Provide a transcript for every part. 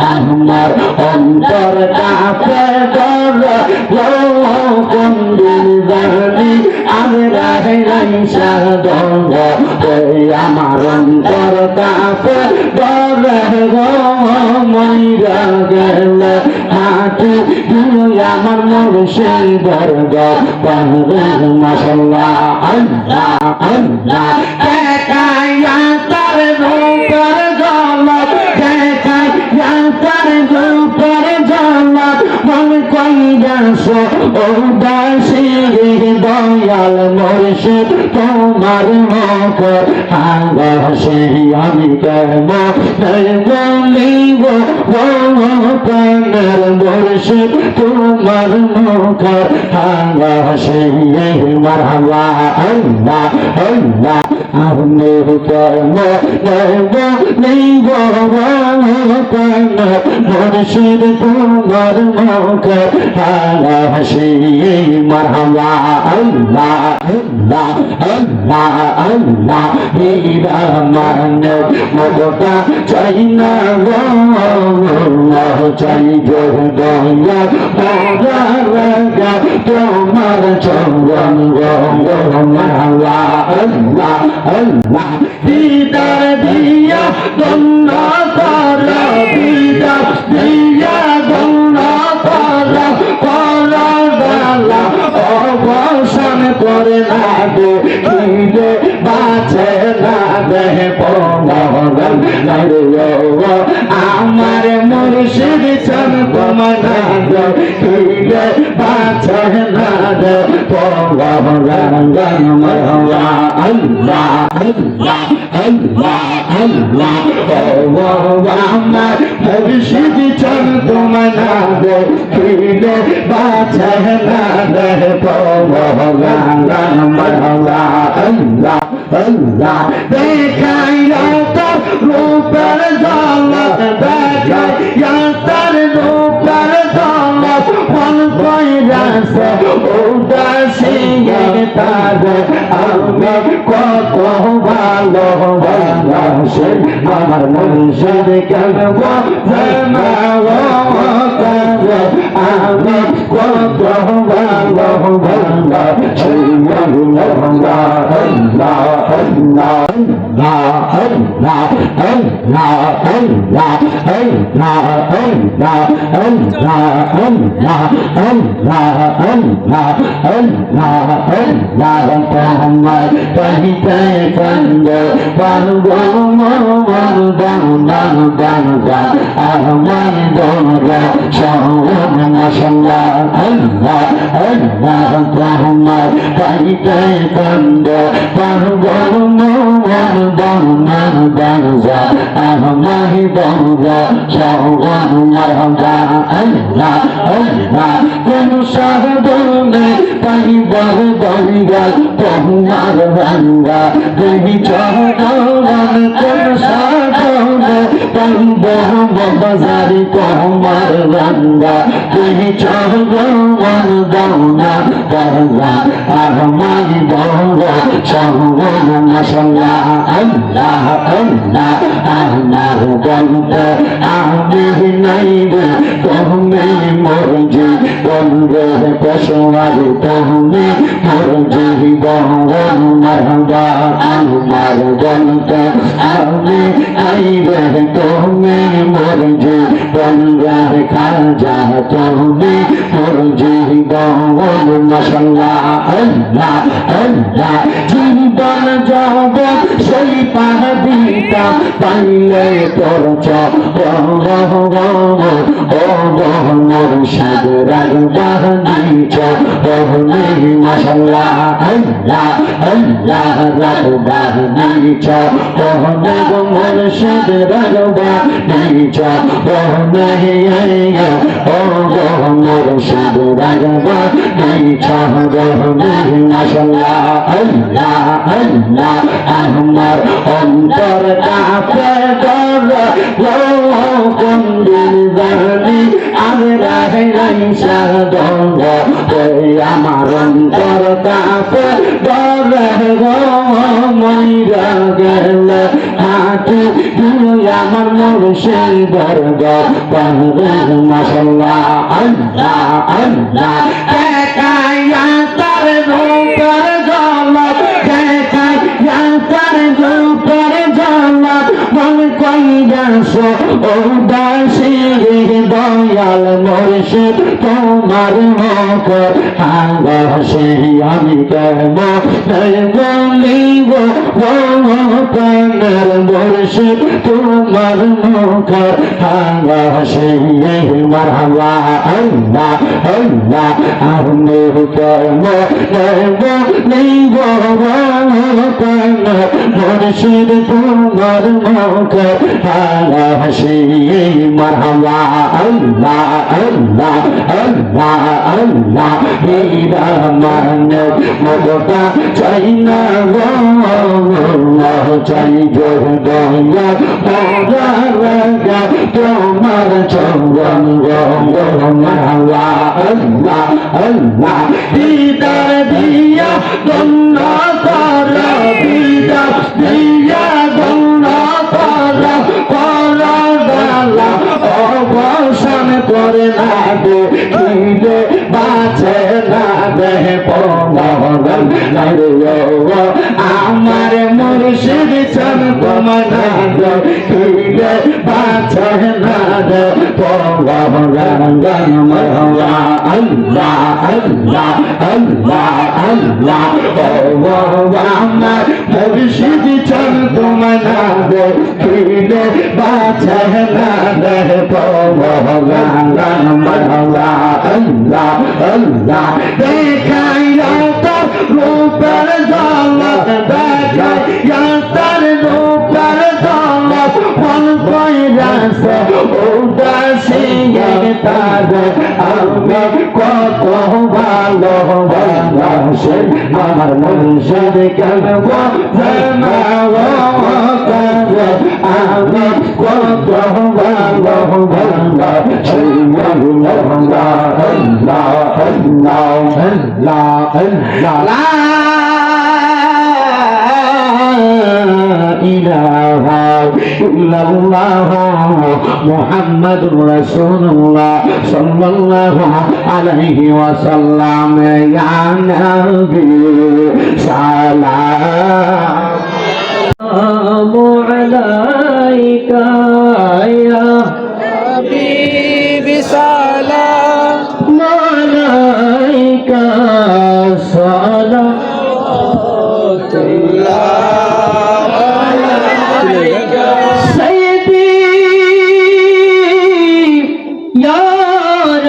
আমার অন্তর কাঁপে কোন দিন জানি আমি রাই সাধন আমার অন্তর কাঁপে মইরা গেলে হাতে আমার মুর্শিদের দরবার মাশাআল্লাহ আল্লাহ আল্লাহ দেখাইয়া তার রূপের ঝলক দেখাইয়া তার রূপের ঝলক মন কইরাছো ও দাসী দয়াল মুর্শিদ তোমার মুখ ভালোবাসি আমি কেমন বলিব প্রাণের মুর্শিদ তোমার মুখ ভালোবাসি মারহাবা আল্লাহ আল্লাহ আপনি কেমন বলিব প্রাণের মুর্শিদ তোমার মুখ ভালোবাসি মারহাবা আল্লাহ আল্লাহ আল্লাহ আল্লাহ হীরা মানে মগটা চাই না গো চাই দয়া মোরা তোমার চরণ মালা আল্লাহ আল্লাহ দিদার দিয়া দন্ন কর দিদার দিয়া দন্ন কর ডালা অবসান করে না দে দিলে বাঁচে না দে পবন আমার মুর্শিদ চান তোমার না দে দিলে বাঁচে না দে পবন আল্লাহ আল্লাহ আল্লাহ আল্লাহ আমার মুর্শিদ চান তোমার না দে দিলে বাঁচে না দে পবন আল্লাহ আল্লাহ দেখাইয়া তার রূপের ঝলক দেখাইয়া তার রূপের ঝলক মন কইরাছে উদাসী তারে আমি কত ভালোবাসি আমার মুর্শিদ কেমন আমি কত ভালোবাসি বাজারি তোমার রঙ্গা তুমি চরণ দাওনা বাবা আমার বড় সর্বন মশলা আল্লাহ আল্লাহ আমার বন্ধ আমি নাই রে তুমি মরজি বন্ধ পশোয়ার তুমি মরজি বন্ধ মারবা আমার বন্ধ আমি নাই রে তুমি মরজি বন্ধ খাজা তুমি মরজি বন্ধ মশলা আল্লাহ আল্লাহ জীবন যাব সেই পাহাড়িটা পাইলে তোর মুর্শিদ রাগবাহিছ মশলা আল্লাহ আল্লাহ রাগবাহিছ মুর্শিদ রাগবাহিছ মুর্শিদ রাগবাহিছ মশলা আল্লাহ আল্লাহ আমার অন্তর কাঁপে কোনদিন জানি আমি রাইসা দঙ্গ আমার অন্তর কাঁপে মইরা গেল হাতে আমার মুর্শিদের গর মশলা আল্লাহ আল্লাহ দেখাইয়া তার রূপের ঝলক দেখাইয়া তার রূপের ঝলক মন কইয়াছ উদাসী দয়াল মুর্শিদ তোমার মুখ হাসে আমি কেমন বলিব প্রাণের মুর্শিদ তোমার মুখ হাসে মারহাবা আল্লাহ আল্লাহ আমি কেমন বলিব প্রাণের মুর্শিদ তোমার মুখ হাসে মারহাবা আল্লাহ আল্লাহ আল্লাহ আল্লাহ হীরা মানব মগটা চাই না চাই জোর দয়া রাগা তোমার চরণ গঙ্গা আল্লাহ আল্লাহ দিদার দিয়া গঙ্গ কর দিদার দিয়া গঙ্গ কর করলা অবসান করে না দে খিদে বাঁচে না দেহ পবন আমার মুর্শিদ চল তোমার খিদে বাঁচে না দে পবন আল্লাহ আল্লাহ আল্লাহ আল্লাহ আমার মুর্শিদ চল তোমার খিদে বাঁচে না দে পবন আল্লাহ আল্লাহ দেখাইয়া তোর রূপের ঝলক দেখাইয়া তোর রূপের ঝলক মন কইরাছে উদাসী তার আমি কত ভালোবাসি আমার মুর্শিদ কেন আমি কত ভালোবাসি মুহাম্মাদুর রাসূলুল্লাহ সাল্লাল্লাহু আলাইহি ওয়াসাল্লাম ইয়া নবী সালাম আলাইকা ইয়া হাবিবি সালাম আলাইকা সালাতুল্লাহ আলাইকা সাইয়্যিদি ইয়া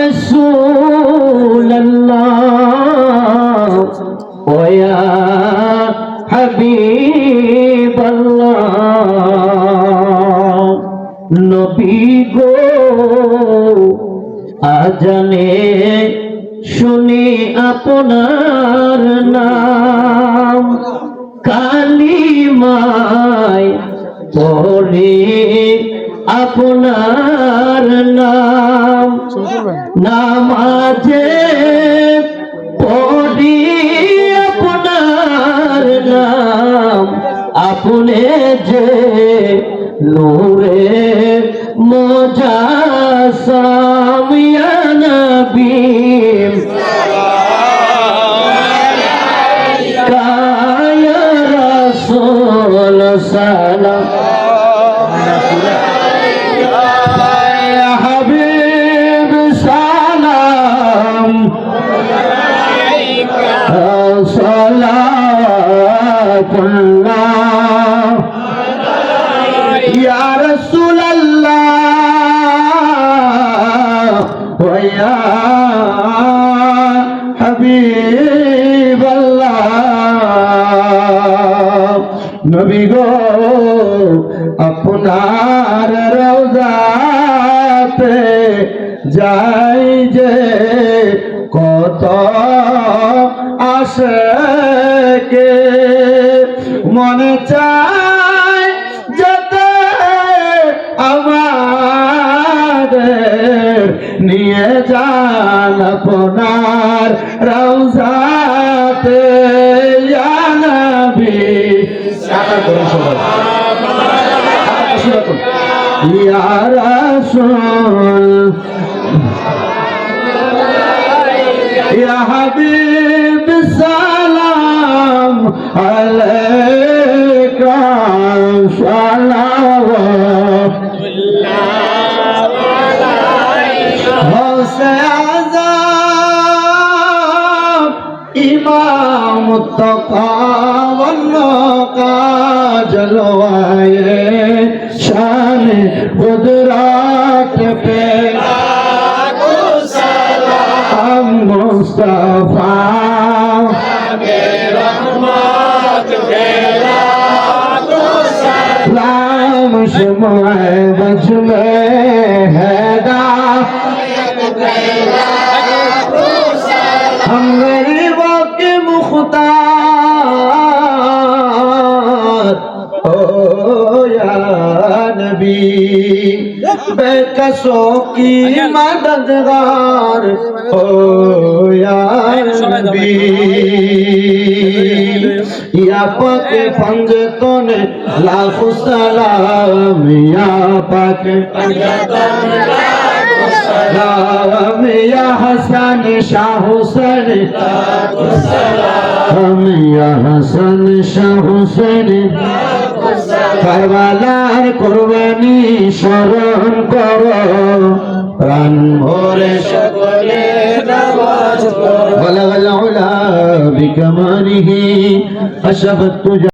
রাসূলুল্লাহ ওয়া ইয়া হাবিবাল্লাহ নবী গো আজানে শুনি আপনার নাম কালিমায় পড়ে আপনার নাম নামাজে পড়ি আপনার নাম আপনি যে নূরে মুজাসসাম ইয়া নবী আলাইকা ইয়া রাসূল সালাম ইয়া হাবিব সালাম আলাইকা সালাতুল্লাহ ইয়া রাসূলুল্লাহ ওয়া ইয়া হাবিবাল্লাহ নবী গো আপনার রওজাতে যাই যে কত আশিকে মনে চায় যেতে আমাদের নিয়ে যান আপনার রওজাতে ইয়া নবী সাকার করুন সবাই ইয়া রাসূল ইয়া হাবিব সালাম আলাইকা সালাওয়াতুল্লাহ আলাইকা গৌসে আযম ইমাম মুত্তাকা ওয়ান্নাকা জলওয়ায়ে শান কুদরত पे मुस्तफा लाम शुमाए बज में हैदा हम गरीबों के मुख्तार ओ या नबी बेकसों की मददगार ओ या नबी या पाक पंजतन लाखों सलाम या पाक पंजतन लाखों सलाम या हसन शाह हुसैन लाखों सलाम या हसन शाह हुसैन কারবালার কুরবানি স্মরণ করো প্রাণ ভরে সকলে নামাজ পড়ো বলাগাল উলা বিকামালিহি আশাবাতু